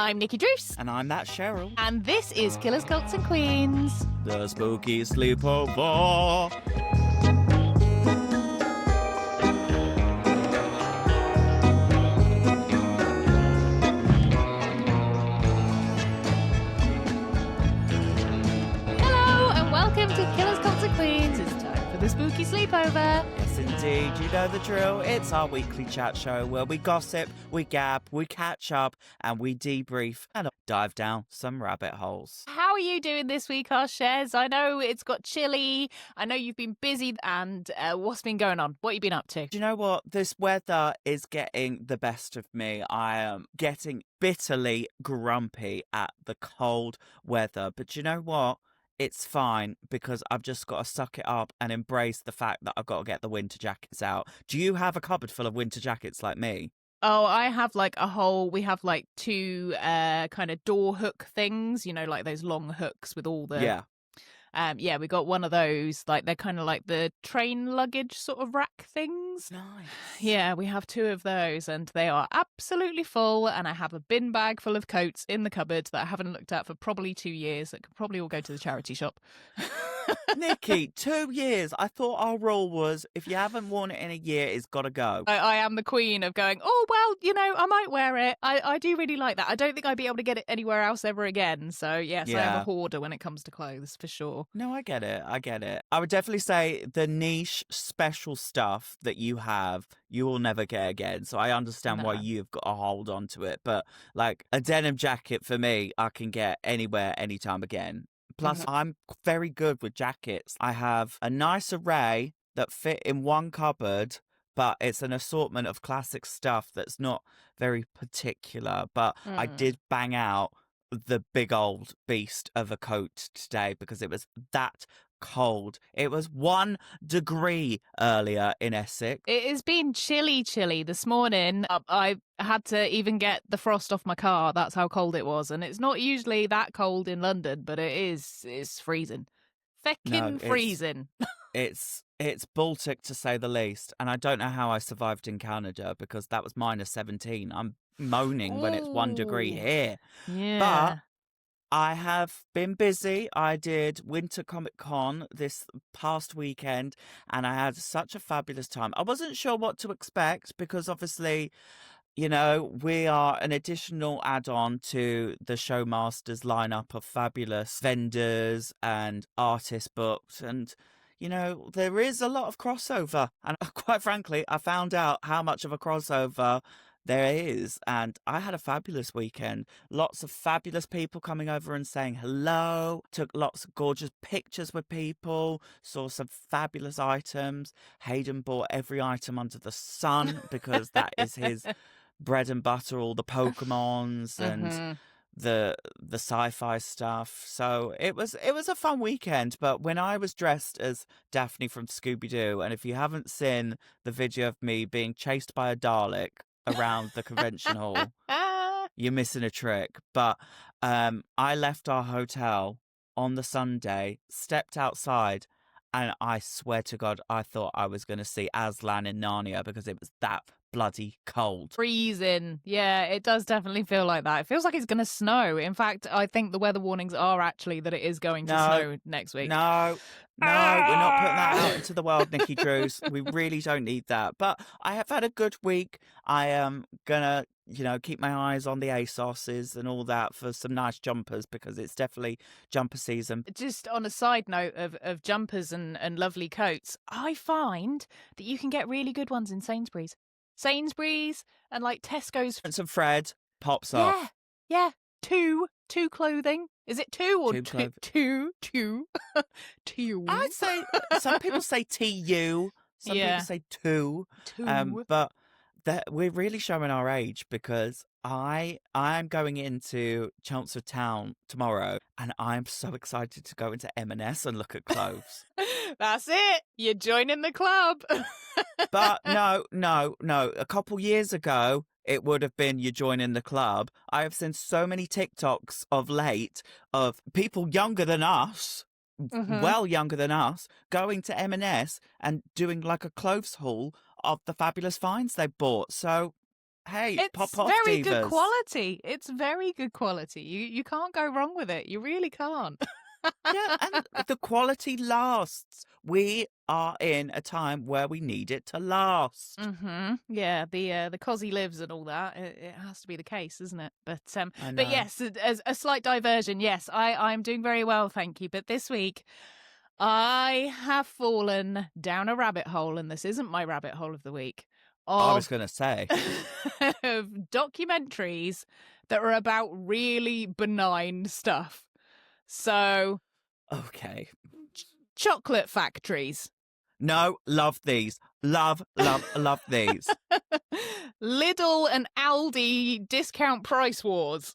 I'm Nikki Druce. And I'm that Cheryl. And this is Killers, Cults and Queens. The Spooky Sleepover. Hello and welcome to Killers, Cults and Queens. It's time for the Spooky Sleepover. Yes, indeed. You know the drill. It's our weekly chat show where we gossip, we gab, we catch up, and we debrief and dive down some rabbit holes. How are you doing this week, our shares? I know it's got chilly. I know you've been busy. And what's been going on? What have you been up to? Do you know what? This weather is getting the best of me. I am getting bitterly grumpy at the cold weather. But you know what? It's fine because I've just got to suck it up and embrace the fact that I've got to get the winter jackets out. Do you have a cupboard full of winter jackets like me? Oh, I have we have like two kind of door hook things, you know, like those long hooks with all the... Yeah. We got one of those, like they're kind of like the train luggage sort of rack things. Nice. Yeah, we have two of those and they are absolutely full, and I have a bin bag full of coats in the cupboard that I haven't looked at for probably 2 years that could probably all go to the charity shop. Nikki, 2 years. I thought our rule was if you haven't worn it in a year, it's got to go. I am the queen of going, oh, well, you know, I might wear it. I do really like that. I don't think I'd be able to get it anywhere else ever again. So, yes, I am a hoarder when it comes to clothes, for sure. No, I get it. I would definitely say the niche special stuff that you have, you will never get again. So I understand why you've got to hold on to it. But like a denim jacket for me, I can get anywhere, anytime again. Plus, I'm very good with jackets. I have a nice array that fit in one cupboard, but it's an assortment of classic stuff that's not very particular. But I did bang out the big old beast of a coat today because it was that cold. It was 1 degree earlier in Essex. It has been chilly this morning. I had to even get the frost off my car. That's how cold it was. And it's not usually that cold in London, but it's freezing. Feckin' freezing. It's Baltic to say the least. And I don't know how I survived in Canada because that was -17. I'm moaning when it's 1 degree here. Yeah. But I have been busy. I did Winter Comic Con this past weekend and I had such a fabulous time. I wasn't sure what to expect because obviously, you know, we are an additional add-on to the Showmasters lineup of fabulous vendors and artists booked. And, you know, there is a lot of crossover. And quite frankly, I found out how much of a crossover there is, and I had a fabulous weekend. Lots of fabulous people coming over and saying hello. Took lots of gorgeous pictures with people. Saw some fabulous items. Hayden bought every item under the sun because that is his bread and butter. All the Pokemons and the sci-fi stuff. So it was a fun weekend. But when I was dressed as Daphne from Scooby-Doo, and if you haven't seen the video of me being chased by a Dalek around the convention hall, you're missing a trick. But I left our hotel on the Sunday, stepped outside, and I swear to God, I thought I was going to see Aslan in Narnia because it was that bloody cold. Freezing. Yeah, it does definitely feel like that. It feels like it's going to snow. In fact, I think the weather warnings are actually that it is going to snow next week. No, we're not putting that out into the world, Nikki Druce. We really don't need that. But I have had a good week. I am going to, you know, keep my eyes on the ASOSs and all that for some nice jumpers because it's definitely jumper season. Just on a side note of jumpers and lovely coats, I find that you can get really good ones in Sainsbury's. And like Tesco's. And some Fred pops off. Yeah. Two clothing. Is it two or two? Two. I'd say some people say TU. Some people say two. But we're really showing our age because I'm going into Chelmsford Town tomorrow and I'm so excited to go into M&S and look at clothes. That's it. You're joining the club. But no. A couple years ago, it would have been you joining the club. I have seen so many TikToks of late of people younger than us, well younger than us, going to M&S and doing like a clothes haul of the fabulous finds they bought. So Hey, It's pop off, very good divas. quality. It's very good quality. You can't go wrong with it. You really can't. Yeah, and the quality lasts. We are in a time where we need it to last. Yeah, the cosy lives and all that. It has to be the case, isn't it? But I but know. yes, as a slight diversion. Yes, I'm doing very well, thank you. But this week, I have fallen down a rabbit hole, and this isn't my rabbit hole of the week. I was Of going to say. of documentaries that are about really benign stuff. So, Okay. chocolate factories. No, love these. Love these. Lidl and Aldi discount price wars.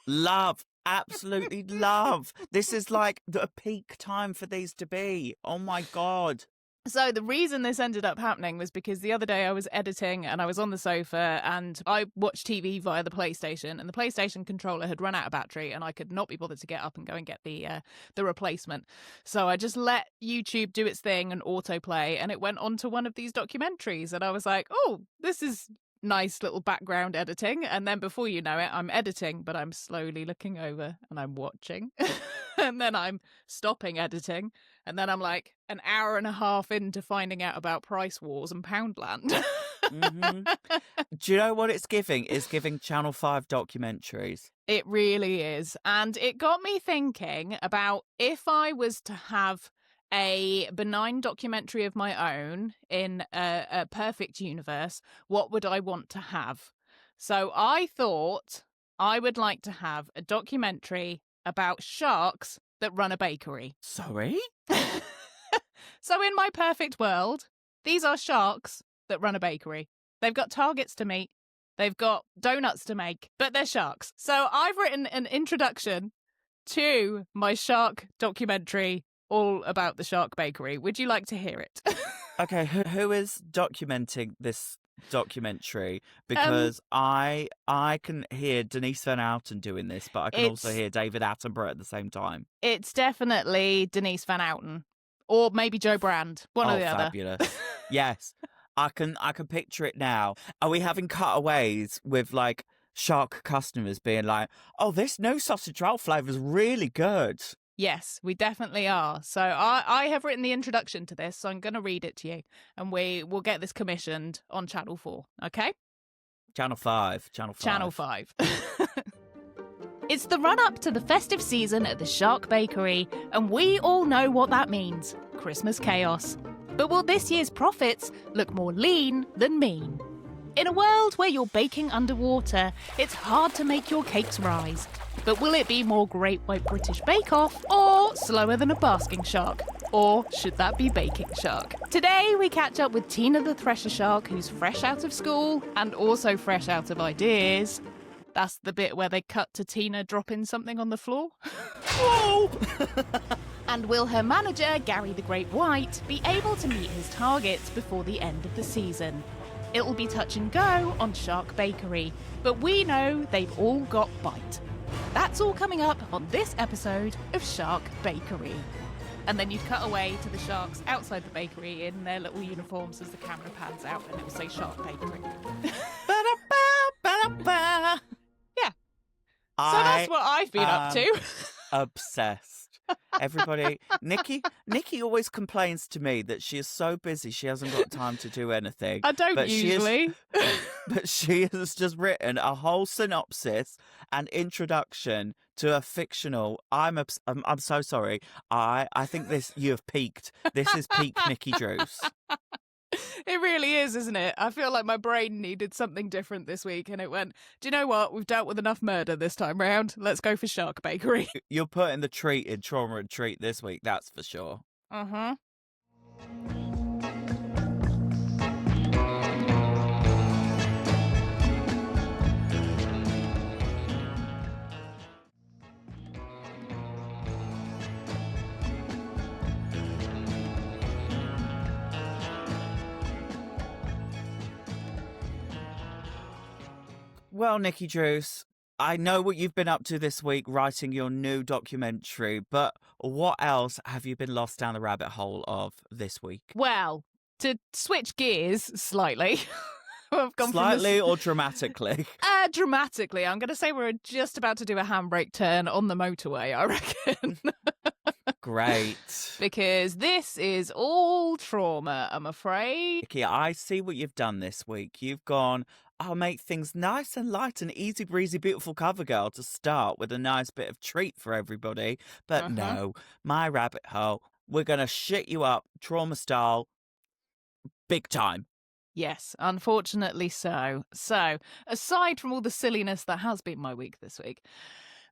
Love. Absolutely love. This is like the peak time for these to be. Oh my God. So the reason this ended up happening was because the other day I was editing and I was on the sofa and I watched TV via the PlayStation, and the PlayStation controller had run out of battery and I could not be bothered to get up and go and get the replacement. So I just let YouTube do its thing and autoplay, and it went on to one of these documentaries, and I was like, oh, this is nice little background editing. And then before you know it, I'm editing, but I'm slowly looking over and I'm watching. And then I'm stopping editing. And then I'm like an hour and a half into finding out about price wars and Poundland. Do you know what it's giving? It's giving Channel 5 documentaries. It really is. And it got me thinking about if I was to have a benign documentary of my own in a perfect universe, what would I want to have? So I thought I would like to have a documentary about sharks that run a bakery. Sorry? So in my perfect world, these are sharks that run a bakery. They've got targets to meet. They've got donuts to make, but they're sharks. So I've written an introduction to my shark documentary all about the shark bakery. Would you like to hear it? Okay, who is documenting this documentary? Because I can hear Denise Van Outen doing this, but I can also hear David Attenborough at the same time. It's definitely Denise Van Outen. Or maybe Joe Brand. One or the other. Fabulous. Yes. I can picture it now. Are we having cutaways with like shark customers being like, oh, this no sausage roll flavour is really good? Yes, we definitely are. So I have written the introduction to this, so I'm going to read it to you. And we will get this commissioned on Channel 4, okay? Channel 5. Channel 5. It's the run-up to the festive season at the Shark Bakery, and we all know what that means. Christmas chaos. But will this year's profits look more lean than mean? In a world where you're baking underwater, it's hard to make your cakes rise. But will it be more Great White British Bake Off, or slower than a basking shark? Or should that be baking shark? Today we catch up with Tina the Thresher Shark, who's fresh out of school and also fresh out of ideas. That's the bit where they cut to Tina dropping something on the floor. Whoa! And will her manager, Gary the Great White, be able to meet his targets before the end of the season? It'll be touch and go on Shark Bakery, but we know they've all got bite. That's all coming up on this episode of Shark Bakery. And then you'd cut away to the sharks outside the bakery in their little uniforms as the camera pans out, and it will say Shark Bakery. Yeah. So that's what I've been up to. Obsessed. Everybody, Nikki always complains to me that she is so busy she hasn't got time to do anything. I don't usually. But she has just written a whole synopsis and introduction to a fictional. I'm so sorry. I think you have peaked. This is peak Nikki Drews. It really is, isn't it? I feel like my brain needed something different this week, and it went, do you know what? We've dealt with enough murder this time round. Let's go for Shark Bakery. You're putting the treat in trauma and treat this week, that's for sure. Uh-huh. Well, Nikki Drews, I know what you've been up to this week writing your new documentary, but what else have you been lost down the rabbit hole of this week? Well, to switch gears slightly, I've gone Slightly from or dramatically? dramatically. I'm going to say we're just about to do a handbrake turn on the motorway, I reckon. Great. Because this is all trauma, I'm afraid. Nikki, I see what you've done this week. You've gone, I'll make things nice and light and easy breezy, beautiful cover girl to start with a nice bit of treat for everybody. But no, my rabbit hole, we're going to shit you up, trauma style, big time. Yes, unfortunately so. So, aside from all the silliness that has been my week this week,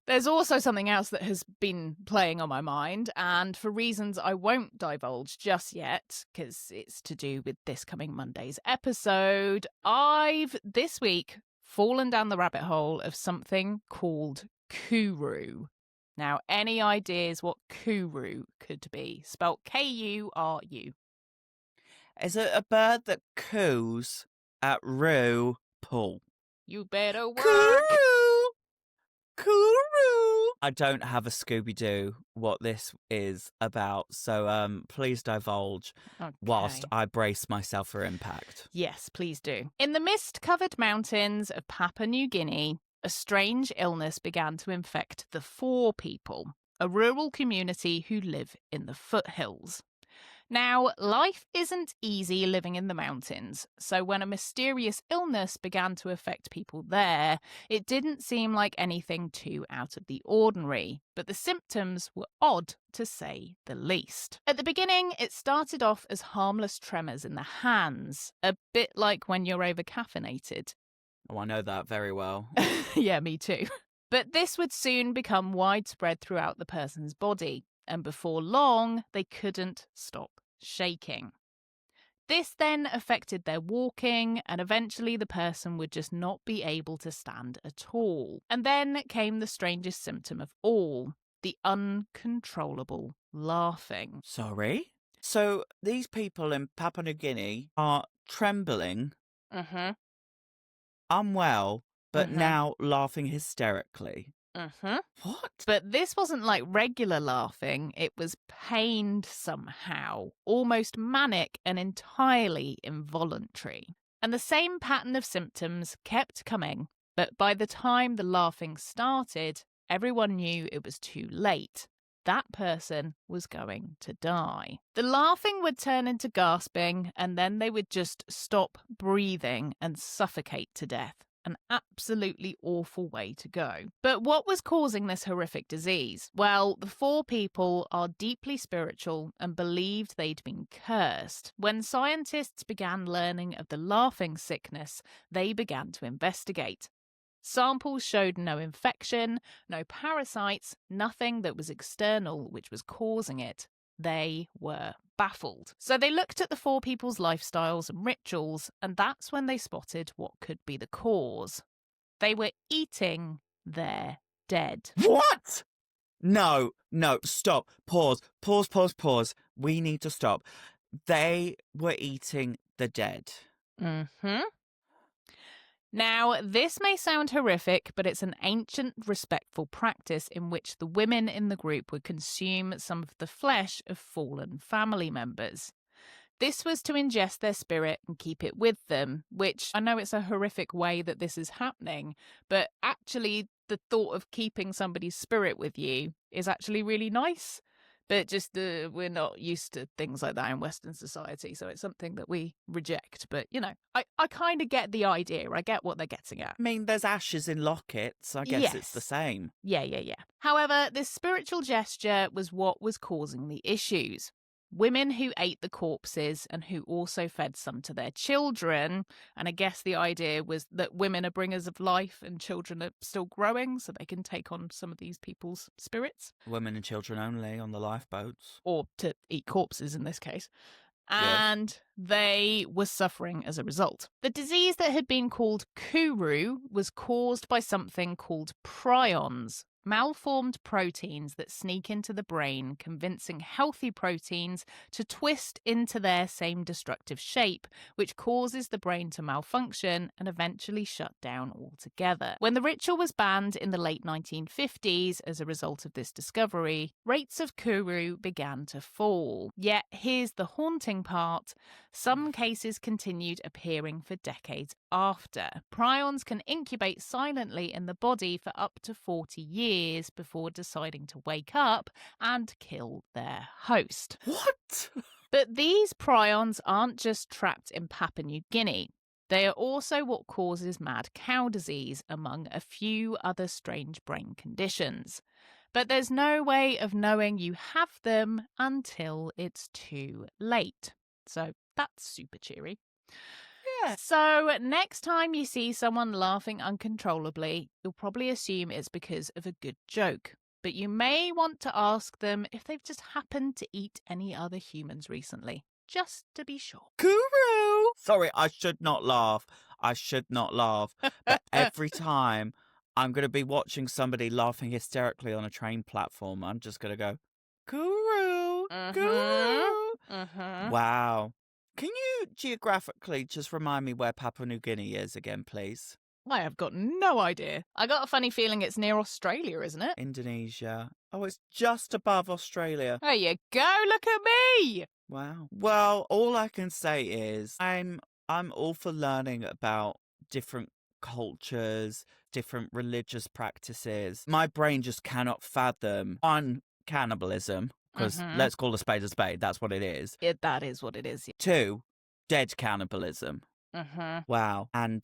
there's also something else that has been playing on my mind, and for reasons I won't divulge just yet, because it's to do with this coming Monday's episode, I've, this week, fallen down the rabbit hole of something called Kuru. Now, any ideas what Kuru could be? Spelt Kuru. Is it a bird that coos at Roo Pool? You better work. Kuru. I don't have a Scooby-Doo what this is about, so please divulge whilst I brace myself for impact. Yes, please do. In the mist-covered mountains of Papua New Guinea, a strange illness began to infect the Four People, a rural community who live in the foothills. Now, life isn't easy living in the mountains, so when a mysterious illness began to affect people there, it didn't seem like anything too out of the ordinary, but the symptoms were odd, to say the least. At the beginning, it started off as harmless tremors in the hands, a bit like when you're over-caffeinated. Oh, I know that very well. Yeah, me too. But this would soon become widespread throughout the person's body, and before long, they couldn't stop shaking. This then affected their walking, and eventually the person would just not be able to stand at all. And then came the strangest symptom of all, the uncontrollable laughing. Sorry? So these people in Papua New Guinea are trembling, unwell, but now laughing hysterically. What? But this wasn't like regular laughing, it was pained somehow, almost manic and entirely involuntary. And the same pattern of symptoms kept coming, but by the time the laughing started, everyone knew it was too late. That person was going to die. The laughing would turn into gasping, and then they would just stop breathing and suffocate to death. An absolutely awful way to go. But what was causing this horrific disease? Well, the Four People are deeply spiritual and believed they'd been cursed. When scientists began learning of the laughing sickness, they began to investigate. Samples showed no infection, no parasites, nothing that was external which was causing it. They were baffled. So they looked at the Four People's lifestyles and rituals, and that's when they spotted what could be the cause. They were eating their dead. What? No, stop. Pause. We need to stop. They were eating the dead. Now, this may sound horrific, but it's an ancient, respectful practice in which the women in the group would consume some of the flesh of fallen family members. This was to ingest their spirit and keep it with them, which I know it's a horrific way that this is happening, but actually the thought of keeping somebody's spirit with you is actually really nice. But just we're not used to things like that in Western society, so it's something that we reject. But, you know, I kind of get the idea. I get what they're getting at. I mean, there's ashes in lockets. I guess it's the same. Yeah. However, this spiritual gesture was what was causing the issues. Women who ate the corpses and who also fed some to their children. And I guess the idea was that women are bringers of life and children are still growing, so they can take on some of these people's spirits. Women and children only on the lifeboats. Or to eat corpses in this case. And they were suffering as a result. The disease that had been called Kuru was caused by something called prions, malformed proteins that sneak into the brain, convincing healthy proteins to twist into their same destructive shape, which causes the brain to malfunction and eventually shut down altogether. When the ritual was banned in the late 1950s as a result of this discovery, rates of Kuru began to fall. Yet here's the haunting part: some cases continued appearing for decades after. Prions can incubate silently in the body for up to 40 years before deciding to wake up and kill their host. What? But these prions aren't just trapped in Papua New Guinea. They are also what causes mad cow disease, among a few other strange brain conditions. But there's no way of knowing you have them until it's too late. So that's super cheery. Yeah. So next time you see someone laughing uncontrollably, you'll probably assume it's because of a good joke. But you may want to ask them if they've just happened to eat any other humans recently, just to be sure. Kuru! Sorry, I should not laugh. I should not laugh. But every time I'm going to be watching somebody laughing hysterically on a train platform, I'm just going to go, Kuru! Kuru! Wow. Can you geographically just remind me where Papua New Guinea is again, please? I have got no idea. I got a funny feeling it's near Australia, isn't it? Indonesia. Oh, it's just above Australia. There you go, look at me! Wow. Well, all I can say is I'm all for learning about different cultures, different religious practices. My brain just cannot fathom one, cannibalism, because let's call a spade a spade. That's what it is. That is what it is. Yeah. 2, dead cannibalism. Wow. And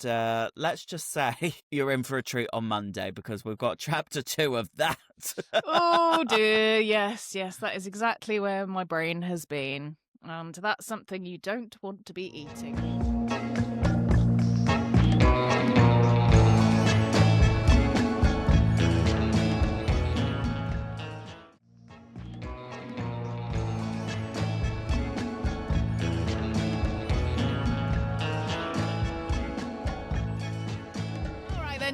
let's just say you're in for a treat on Monday because we've got chapter 2 of that. Oh dear, yes, that is exactly where my brain has been. And that's something you don't want to be eating.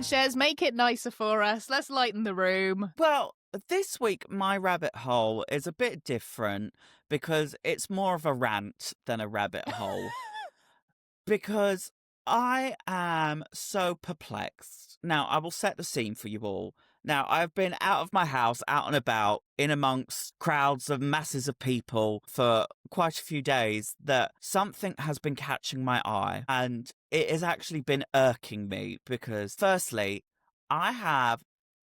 Shares, make it nicer for us. Let's lighten the room. Well, this week my rabbit hole is a bit different because it's more of a rant than a rabbit hole. Because I am so perplexed. Now, I will set the scene for you all. Now, I've been out of my house, out and about, in amongst crowds of masses of people for quite a few days, that something has been catching my eye. And it has actually been irking me because, firstly, I have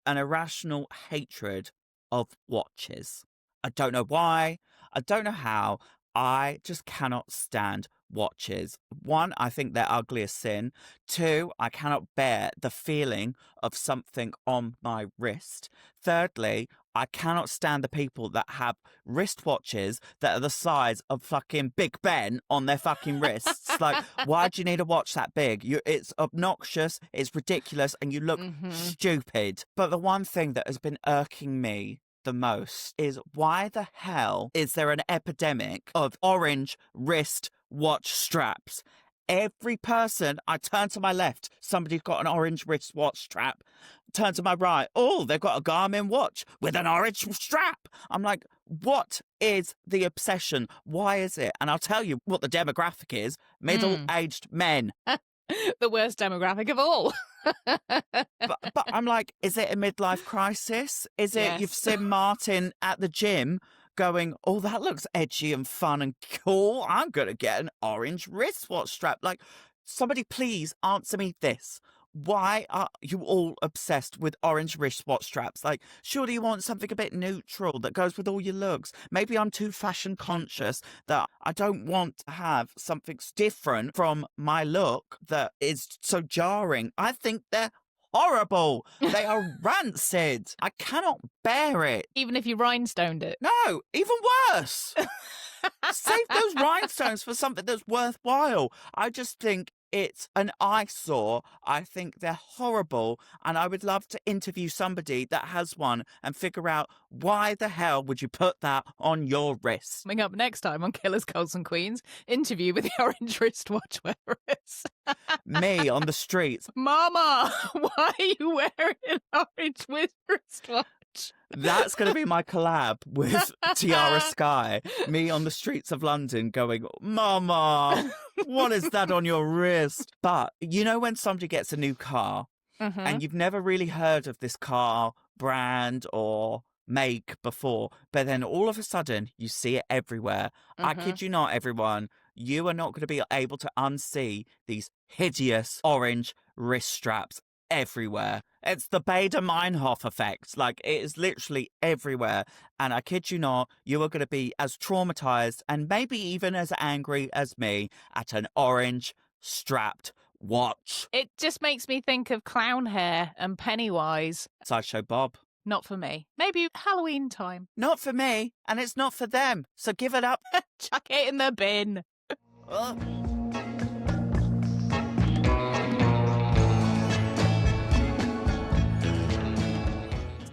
an irrational hatred of watches. I don't know why. I don't know how. I just cannot stand watches. 1, I think they're ugly as sin. 2, I cannot bear the feeling of something on my wrist. Thirdly, I cannot stand the people that have wristwatches that are the size of fucking Big Ben on their fucking wrists. Like, why do you need a watch that big? It's obnoxious, it's ridiculous, and you look stupid. But the one thing that has been irking me the most is why the hell is there an epidemic of orange wrist watch straps? Every person I turn to my left, somebody's got an orange wristwatch strap. Turn to my right, oh, they've got a Garmin watch with an orange strap. I'm like, what is the obsession? Why is it? And I'll tell you what the demographic is: middle-aged men. The worst demographic of all. but I'm like, is it a midlife crisis? Is it you've seen Martin at the gym going, oh, that looks edgy and fun and cool. I'm going to get an orange wristwatch strap. Like, somebody please answer me this. Why are you all obsessed with orange wristwatch straps? Like, surely you want something a bit neutral that goes with all your looks. Maybe I'm too fashion conscious that I don't want to have something different from my look that is so jarring. I think they're horrible. They are rancid. I cannot bear it. Even if you rhinestoned it. No, even worse. Save those rhinestones for something that's worthwhile. I just think it's an eyesore. I think they're horrible. And I would love to interview somebody that has one and figure out why the hell would you put that on your wrist? Coming up next time on Killers, Colts and Queens, interview with the orange wristwatch wearers. Me on the streets. Mama, why are you wearing an orange wristwatch? That's going to be my collab with Tiara Sky. Me on the streets of London going, Mama, what is that on your wrist? But you know when somebody gets a new car and you've never really heard of this car brand or make before, but then all of a sudden you see it everywhere. I kid you not, everyone. you are not going to be able to unsee these hideous orange wrist straps everywhere. It's the Bader Meinhof effect. Like, it is literally everywhere. And I kid you not, you are going to be as traumatized and maybe even as angry as me at an orange strapped watch. It just makes me think of clown hair and Pennywise. Sideshow Bob. Not for me. Maybe Halloween time. Not for me, and it's not for them. So give it up. Chuck it in the bin. Ugh.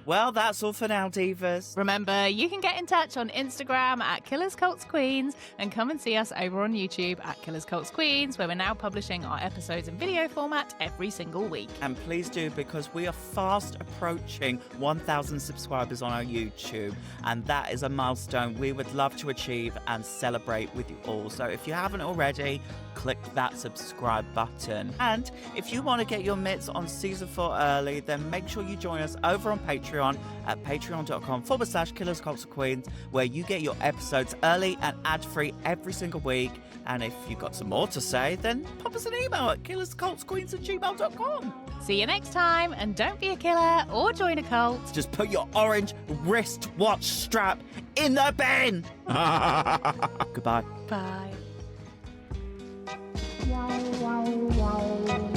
Well, that's all for now, divas. Remember, you can get in touch on Instagram at Killers Cults Queens and come and see us over on YouTube at Killers Cults Queens, where we're now publishing our episodes in video format every single week. And please do, because we are fast approaching 1,000 subscribers on our YouTube, and that is a milestone we would love to achieve and celebrate with you all. So if you haven't already, click that subscribe button. And if you want to get your mitts on season 4 early, then make sure you join us over on Patreon at patreon.com/Killers Cults Queens, where you get your episodes early and ad-free every single week. And if you've got some more to say, then pop us an email at killerscultsqueens@gmail.com. See you next time, and don't be a killer or join a cult. Just put your orange wristwatch strap in the bin. Goodbye. Bye. Wow, wow, wow.